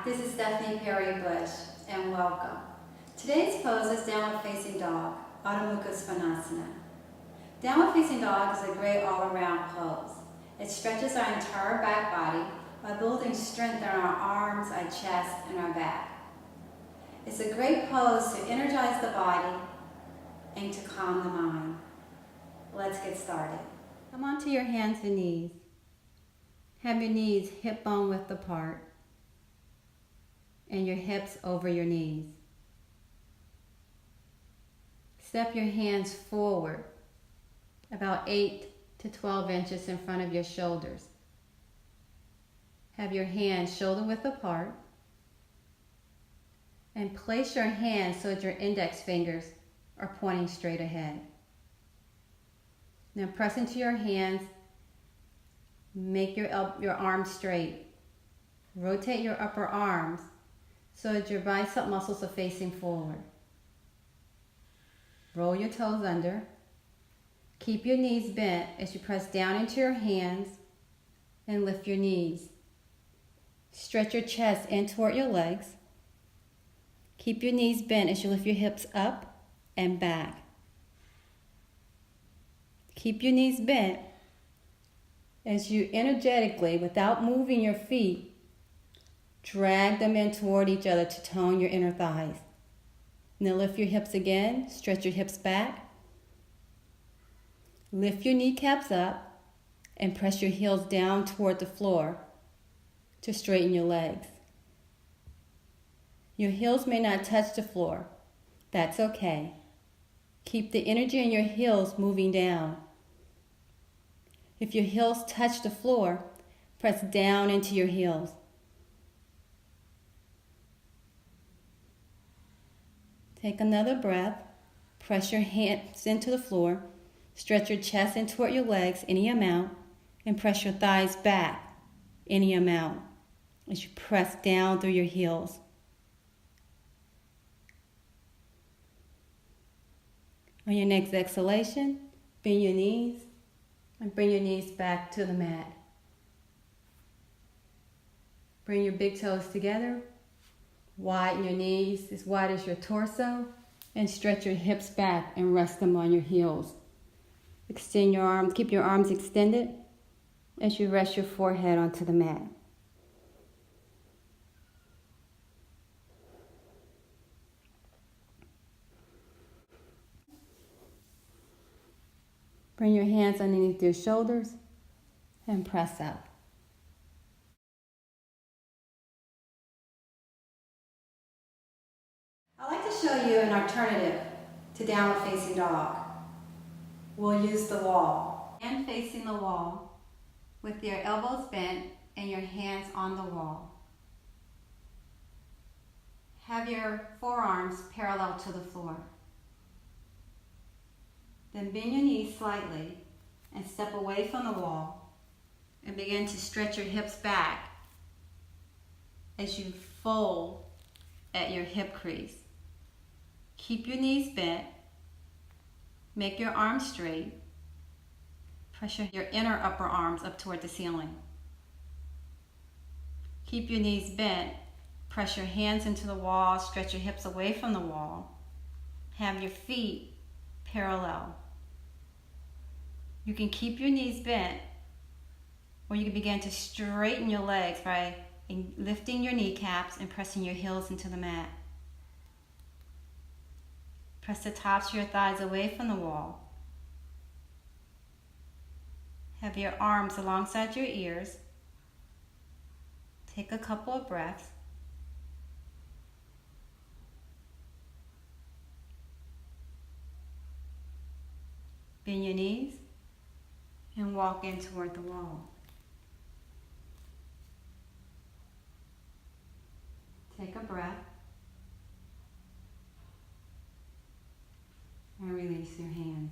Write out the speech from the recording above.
this is Stephanie Perry Bush, and welcome. Today's pose is Downward Facing Dog, Adho Mukha Svanasana. Downward Facing Dog is a great all-around pose. It stretches our entire back body by building strength in our arms, our chest, and our back. It's a great pose to energize the body and to calm the mind. Let's get started. Come onto your hands and knees. Have your knees hip bone width apart and your hips over your knees. Step your hands forward about 8 to 12 inches in front of your shoulders. Have your hands shoulder width apart and place your hands so that your index fingers are pointing straight ahead. Now press into your hands, make your arms straight. Rotate your upper arms so that your bicep muscles are facing forward. Roll your toes under. Keep your knees bent as you press down into your hands and lift your knees. Stretch your chest in toward your legs. Keep your knees bent as you lift your hips up and back. Keep your knees bent as you energetically, without moving your feet, drag them in toward each other to tone your inner thighs. Now lift your hips again, stretch your hips back. Lift your kneecaps up and press your heels down toward the floor to straighten your legs. Your heels may not touch the floor. That's okay. Keep the energy in your heels moving down. If your heels touch the floor, press down into your heels. Take another breath. Press your hands into the floor. Stretch your chest in toward your legs any amount, and press your thighs back any amount as you press down through your heels. On your next exhalation, bend your knees and bring your knees back to the mat. Bring your big toes together. Widen your knees as wide as your torso and stretch your hips back and rest them on your heels. Extend your arms, keep your arms extended as you rest your forehead onto the mat. Bring your hands underneath your shoulders and press up. I'd like to show you an alternative to downward facing dog. We'll use the wall. Hand facing the wall with your elbows bent and your hands on the wall. Have your forearms parallel to the floor. Then bend your knees slightly and step away from the wall and begin to stretch your hips back as you fold at your hip crease. Keep your knees bent. Make your arms straight. Pressure your inner upper arms up toward the ceiling. Keep your knees bent. Press your hands into the wall. Stretch your hips away from the wall. Have your feet parallel. You can keep your knees bent, or you can begin to straighten your legs by lifting your kneecaps and pressing your heels into the mat. Press the tops of your thighs away from the wall. Have your arms alongside your ears. Take a couple of breaths. Bend your knees and walk in toward the wall. Take a breath and release your hands.